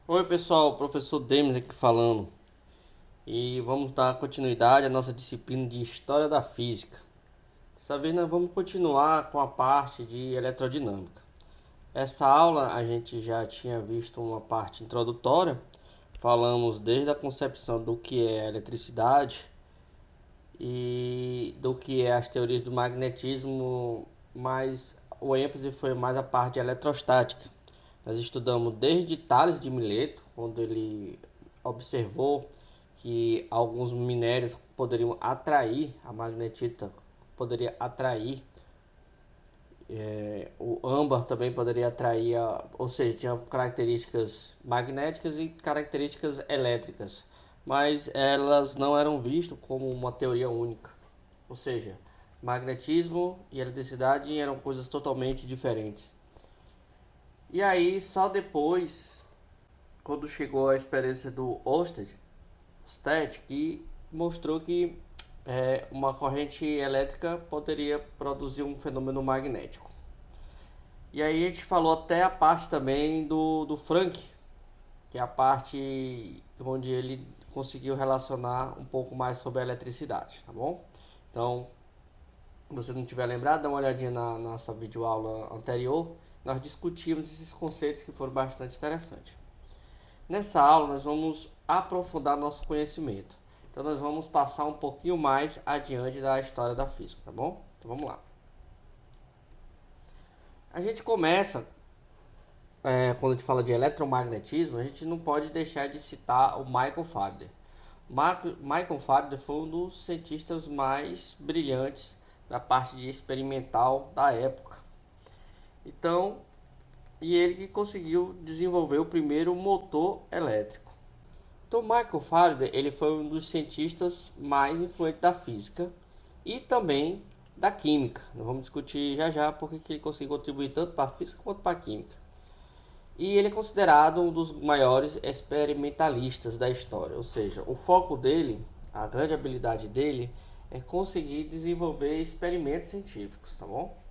Oi pessoal, professor Demis aqui falando e vamos dar continuidade à nossa disciplina de História da Física. Dessa vez nós vamos continuar com a parte de Eletrodinâmica. Essa aula a gente já tinha visto uma parte introdutória, falamos desde a concepção do que é eletricidade e do que é as teorias do magnetismo, mas o ênfase foi mais a parte de eletrostática. Nós estudamos desde Tales de Mileto, quando ele observou que alguns minérios poderiam atrair a magnetita, poderia atrair o âmbar também poderia atrair, ou seja, tinha características magnéticas e características elétricas, mas elas não eram vistas como uma teoria única. Ou seja, magnetismo e eletricidade eram coisas totalmente diferentes. E aí, só depois, quando chegou a experiência do Ørsted, que mostrou que uma corrente elétrica poderia produzir um fenômeno magnético. E aí a gente falou até a parte também do Frank, que é a parte onde ele conseguiu relacionar um pouco mais sobre a eletricidade, tá bom? Então, se você não tiver lembrado, dá uma olhadinha na nossa videoaula anterior. Nós discutimos esses conceitos que foram bastante interessantes. Nessa aula nós vamos aprofundar nosso conhecimento. Então nós vamos passar um pouquinho mais adiante da história da física, tá bom? Então vamos lá. A gente começa, quando a gente fala de eletromagnetismo, a gente não pode deixar de citar o Michael Faraday. Michael Faraday foi um dos cientistas mais brilhantes da parte de experimental da época. Então, e ele que conseguiu desenvolver o primeiro motor elétrico. Então, Michael Faraday ele foi um dos cientistas mais influentes da física e também da química. Nós vamos discutir já já porque ele conseguiu contribuir tanto para a física quanto para a química. E ele é considerado um dos maiores experimentalistas da história, ou seja, o foco dele, a grande habilidade dele, é conseguir desenvolver experimentos científicos, tá bom?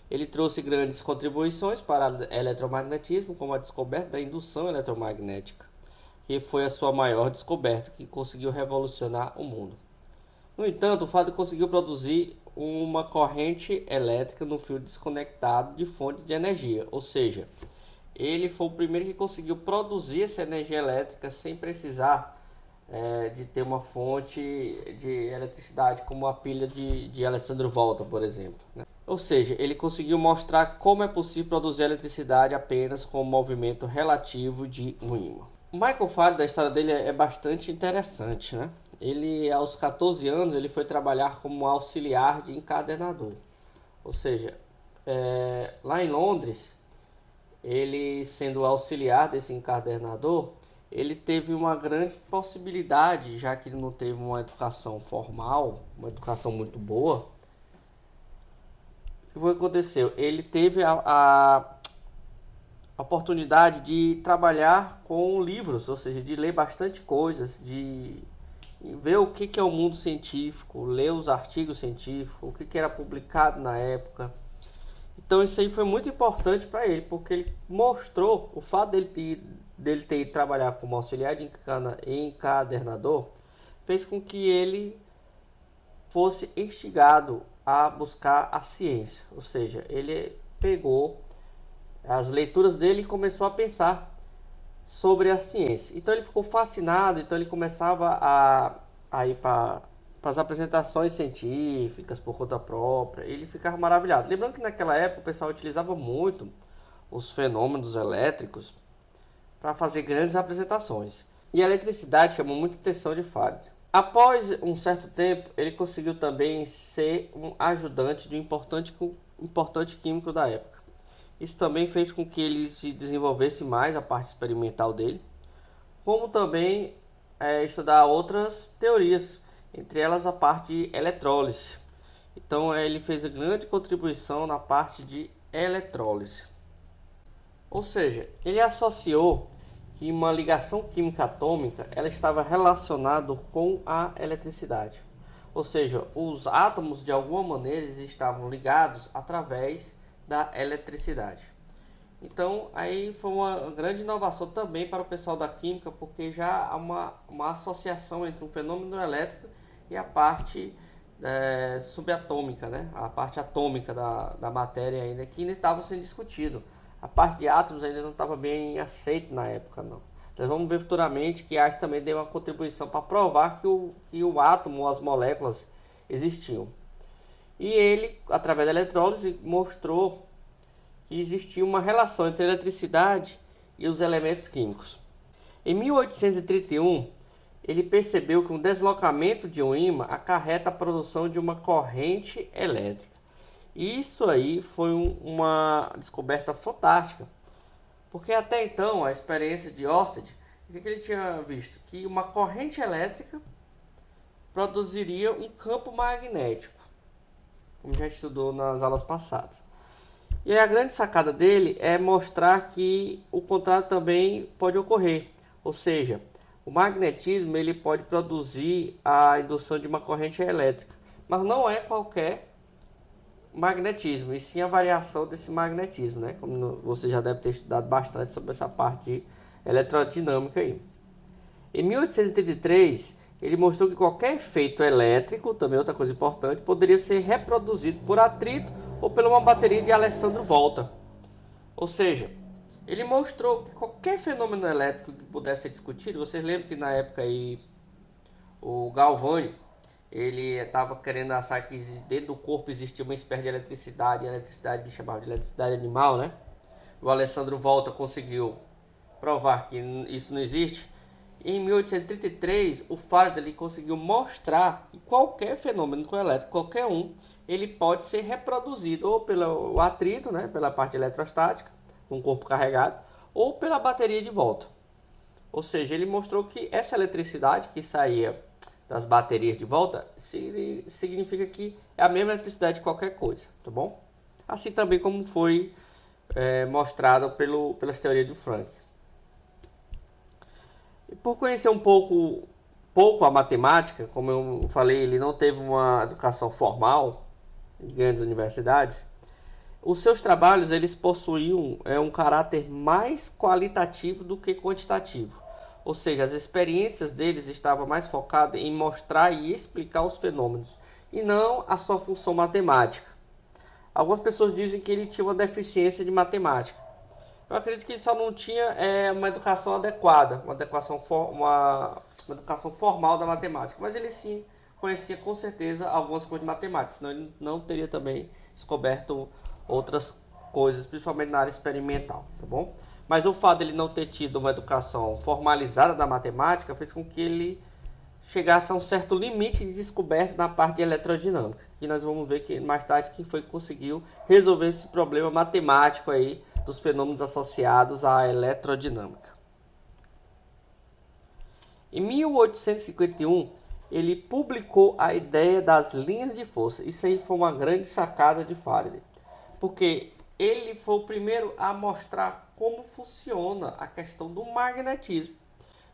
Ele trouxe grandes contribuições para o eletromagnetismo, como a descoberta da indução eletromagnética, que foi a sua maior descoberta, que conseguiu revolucionar o mundo. No entanto, o fato conseguiu produzir uma corrente elétrica no fio desconectado de fontes de energia, ou seja, ele foi o primeiro que conseguiu produzir essa energia elétrica sem precisar de ter uma fonte de eletricidade como a pilha de Alessandro Volta, por exemplo, né? Ou seja, ele conseguiu mostrar como é possível produzir eletricidade apenas com o movimento relativo de um ímã. O Michael Faraday, da história dele é bastante interessante, né? Ele, aos 14 anos, ele foi trabalhar como auxiliar de encadenador. Ou seja, lá em Londres, ele sendo auxiliar desse encadernador, ele teve uma grande possibilidade, já que ele não teve uma educação formal, uma educação muito boa. O que aconteceu? Ele teve a oportunidade de trabalhar com livros, ou seja, de ler bastante coisas, de ver o que é o mundo científico, ler os artigos científicos, o que era publicado na época. Então isso aí foi muito importante para ele, porque ele mostrou o fato dele ter ido trabalhar como auxiliar de encadernador, fez com que ele fosse instigado a buscar a ciência. Ou seja, ele pegou as leituras dele e começou a pensar sobre a ciência. Então ele ficou fascinado, então ele começava a ir para as apresentações científicas por conta própria, ele ficava maravilhado. Lembrando que naquela época o pessoal utilizava muito os fenômenos elétricos para fazer grandes apresentações. E a eletricidade chamou muita atenção de Faraday. Após um certo tempo, ele conseguiu também ser um ajudante de um importante químico da época. Isso também fez com que ele se desenvolvesse mais a parte experimental dele, como também estudar outras teorias, entre elas a parte de eletrólise. Então ele fez a grande contribuição na parte de eletrólise. Ou seja, ele associou que uma ligação química atômica ela estava relacionada com a eletricidade. Ou seja, os átomos de alguma maneira estavam ligados através da eletricidade. Então, aí foi uma grande inovação também para o pessoal da química, porque já há uma associação entre um fenômeno elétrico e a parte subatômica, né? A parte atômica da matéria ainda, que ainda estava sendo discutido. A parte de átomos ainda não estava bem aceita na época, não. Nós vamos ver futuramente que Einstein também deu uma contribuição para provar que o átomo, as moléculas, existiam. E ele, através da eletrólise, mostrou que existia uma relação entre a eletricidade e os elementos químicos. Em 1831, ele percebeu que um deslocamento de um ímã acarreta a produção de uma corrente elétrica. Isso aí foi uma descoberta fantástica, porque até então a experiência de Ørsted, o que ele tinha visto? Que uma corrente elétrica produziria um campo magnético, como já estudou nas aulas passadas. E aí a grande sacada dele é mostrar que o contrário também pode ocorrer, ou seja, o magnetismo ele pode produzir a indução de uma corrente elétrica, mas não é qualquer magnetismo, e sim a variação desse magnetismo, né? Como você já deve ter estudado bastante sobre essa parte eletrodinâmica aí. Em 1833, ele mostrou que qualquer efeito elétrico, também outra coisa importante, poderia ser reproduzido por atrito ou por uma bateria de Alessandro Volta. Ou seja, ele mostrou que qualquer fenômeno elétrico que pudesse ser discutido, vocês lembram que na época aí o Galvani, ele estava querendo achar que dentro do corpo existia uma espécie de eletricidade, a eletricidade que chamava de eletricidade animal, né? O Alessandro Volta conseguiu provar que isso não existe. Em 1833, o Faraday conseguiu mostrar que qualquer fenômeno elétrico, qualquer um, ele pode ser reproduzido ou pelo atrito, né, pela parte eletrostática, um corpo carregado, ou pela bateria de volta. Ou seja, ele mostrou que essa eletricidade que saía das baterias de volta significa que é a mesma eletricidade de qualquer coisa, tá bom? Assim também como foi mostrado pelas teorias do Frank. E por conhecer um pouco a matemática, como eu falei, ele não teve uma educação formal em grandes universidades. Os seus trabalhos eles possuíam um caráter mais qualitativo do que quantitativo. Ou seja, as experiências deles estavam mais focadas em mostrar e explicar os fenômenos, e não a sua função matemática. Algumas pessoas dizem que ele tinha uma deficiência de matemática. Eu acredito que ele só não tinha uma educação adequada, uma educação formal da matemática. Mas ele sim conhecia com certeza algumas coisas de matemática, senão ele não teria também descoberto outras coisas, principalmente na área experimental, tá bom? Mas o fato de ele não ter tido uma educação formalizada da matemática fez com que ele chegasse a um certo limite de descoberta na parte de eletrodinâmica. E nós vamos ver que mais tarde quem foi que conseguiu resolver esse problema matemático aí dos fenômenos associados à eletrodinâmica. Em 1851, ele publicou a ideia das linhas de força. Isso aí foi uma grande sacada de Faraday, porque ele foi o primeiro a mostrar como funciona a questão do magnetismo,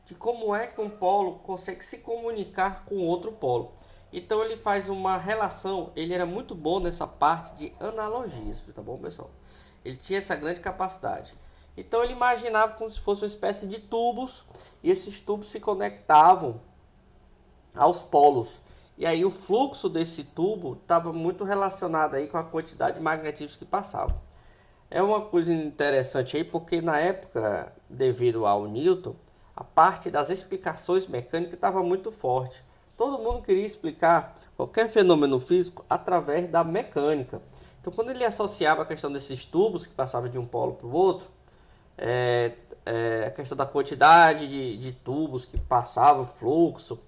de como é que um polo consegue se comunicar com outro polo. Então ele faz uma relação, ele era muito bom nessa parte de analogias, tá bom, pessoal? Ele tinha essa grande capacidade. Então ele imaginava como se fosse uma espécie de tubos, e esses tubos se conectavam aos polos. E aí o fluxo desse tubo estava muito relacionado aí com a quantidade de magnetismos que passavam. É uma coisa interessante aí, porque na época, devido ao Newton, a parte das explicações mecânicas estava muito forte. Todo mundo queria explicar qualquer fenômeno físico através da mecânica. Então, quando ele associava a questão desses tubos que passavam de um polo para o outro, a questão da quantidade de tubos que passavam, fluxo,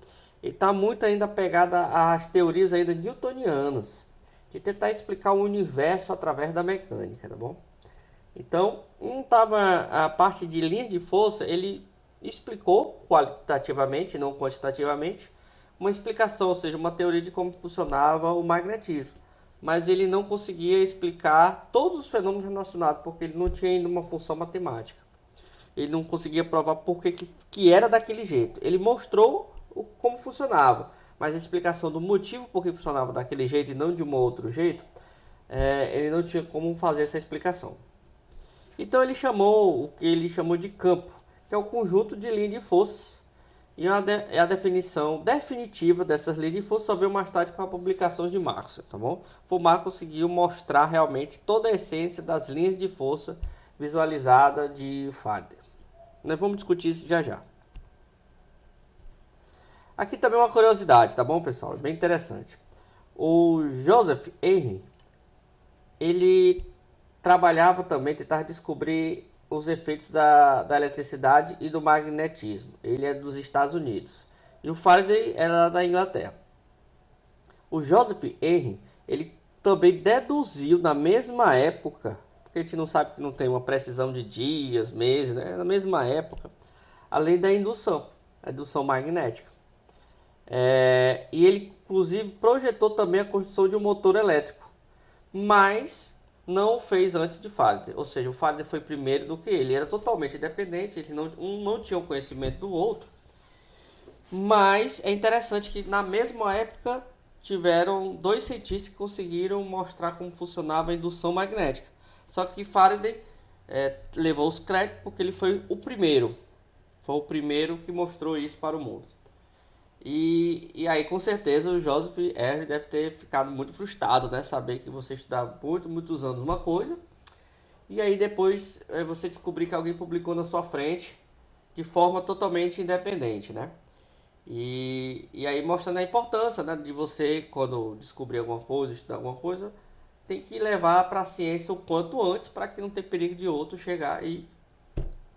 ele está muito ainda pegado às teorias ainda newtonianas, de tentar explicar o universo através da mecânica, tá bom? Então, a parte de linha de força, ele explicou qualitativamente, não quantitativamente, uma explicação, ou seja, uma teoria de como funcionava o magnetismo. Mas ele não conseguia explicar todos os fenômenos relacionados, porque ele não tinha ainda uma função matemática. Ele não conseguia provar por que era daquele jeito. Ele mostrou como funcionava, mas a explicação do motivo por que funcionava daquele jeito e não de um outro jeito, ele não tinha como fazer essa explicação. Então ele chamou o que ele chamou de campo, que é o conjunto de linhas de forças. E a definição definitiva dessas linhas de força só veio mais tarde com a publicação de Maxwell, tá bom? Marx conseguiu mostrar realmente toda a essência das linhas de força visualizada de Faraday. Nós vamos discutir isso já já. Aqui também uma curiosidade, tá bom, pessoal? É bem interessante. O Joseph Henry, ele trabalhava também, tentava descobrir os efeitos da eletricidade e do magnetismo. Ele é dos Estados Unidos. E o Faraday era da Inglaterra. O Joseph Henry, ele também deduziu na mesma época, porque a gente não sabe que não tem uma precisão de dias, meses, né? Na mesma época, a lei da indução, a indução magnética. E ele, inclusive, projetou também a construção de um motor elétrico, mas não o fez antes de Faraday. Ou seja, o Faraday foi primeiro do que ele. Era totalmente independente, ele não tinha o conhecimento do outro. Mas é interessante que na mesma época tiveram dois cientistas que conseguiram mostrar como funcionava a indução magnética. Só que Faraday levou os créditos porque ele foi o primeiro. Foi o primeiro que mostrou isso para o mundo. E aí, com certeza, o Joseph Henry deve ter ficado muito frustrado, né? Saber que você estudava muitos anos uma coisa, e aí depois você descobrir que alguém publicou na sua frente de forma totalmente independente, né? E aí mostrando a importância, né, de você, quando descobrir alguma coisa, estudar alguma coisa, tem que levar para a ciência o quanto antes para que não tenha perigo de outro chegar e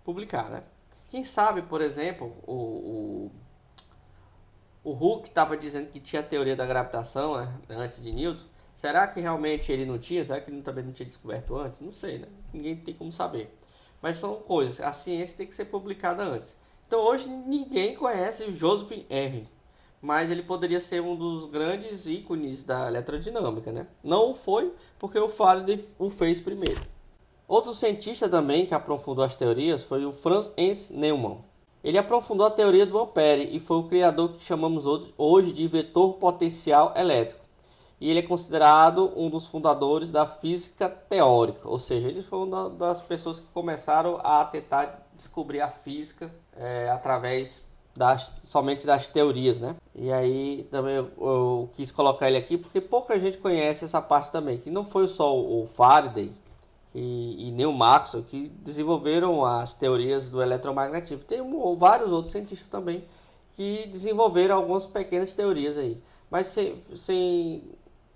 publicar, né? Quem sabe, por exemplo, o Hooke estava dizendo que tinha a teoria da gravitação, né, antes de Newton. Será que realmente ele não tinha? Será que ele também não tinha descoberto antes? Não sei, né? Ninguém tem como saber. Mas são coisas, a ciência tem que ser publicada antes. Então hoje ninguém conhece o Joseph Henry, mas ele poderia ser um dos grandes ícones da eletrodinâmica, né? Não foi porque o Faraday o fez primeiro. Outro cientista também que aprofundou as teorias foi o Franz Ernst Neumann. Ele aprofundou a teoria do ampere e foi o criador que chamamos hoje de vetor potencial elétrico. E ele é considerado um dos fundadores da física teórica, ou seja, ele foi uma das pessoas que começaram a tentar descobrir a física através somente das teorias, né? E aí também eu quis colocar ele aqui porque pouca gente conhece essa parte também, que não foi só o Faraday e nem o Maxwell que desenvolveram as teorias do eletromagnetismo. Tem vários outros cientistas também que desenvolveram algumas pequenas teorias aí, mas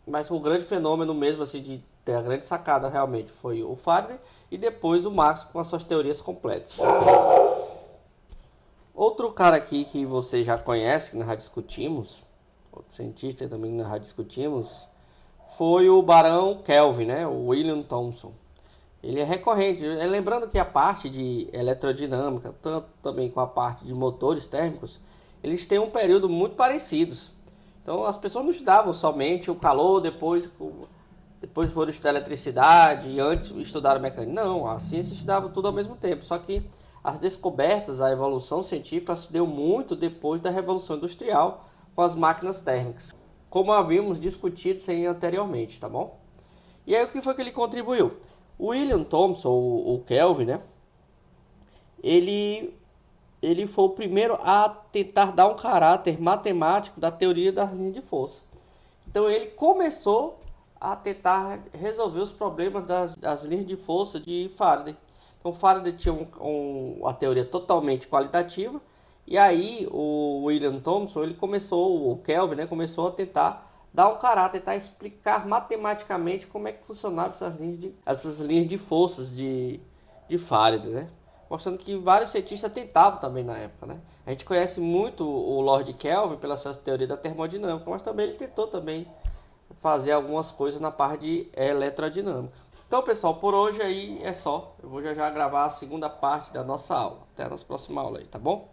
mas o grande fenômeno mesmo assim de ter a grande sacada realmente foi o Faraday e depois o Maxwell com as suas teorias completas. Outro cara aqui que você já conhece, que nós já discutimos, outro cientista também que nós já discutimos, foi o Barão Kelvin, né? O William Thomson. Ele é recorrente, lembrando que a parte de eletrodinâmica, tanto também com a parte de motores térmicos, eles têm um período muito parecidos. Então as pessoas não estudavam somente o calor, depois foram estudar eletricidade e antes estudaram mecânica. Não, a ciência estudava tudo ao mesmo tempo, só que as descobertas, a evolução científica se deu muito depois da Revolução Industrial com as máquinas térmicas, como havíamos discutido anteriormente, tá bom? E aí o que foi que ele contribuiu? O William Thomson, o Kelvin, né? Ele foi o primeiro a tentar dar um caráter matemático da teoria das linhas de força. Então ele começou a tentar resolver os problemas das linhas de força de Faraday. Então Faraday tinha uma teoria totalmente qualitativa, e aí o William Thomson, o Kelvin, né, começou a tentar dar um caráter, tentar explicar matematicamente como é que funcionavam essas linhas de forças de Faraday, né? Mostrando que vários cientistas tentavam também na época, né? A gente conhece muito o Lord Kelvin pela sua teoria da termodinâmica, mas também ele tentou também fazer algumas coisas na parte de eletrodinâmica. Então, pessoal, por hoje aí é só. Eu vou já gravar a segunda parte da nossa aula. Até a nossa próxima aula aí, tá bom?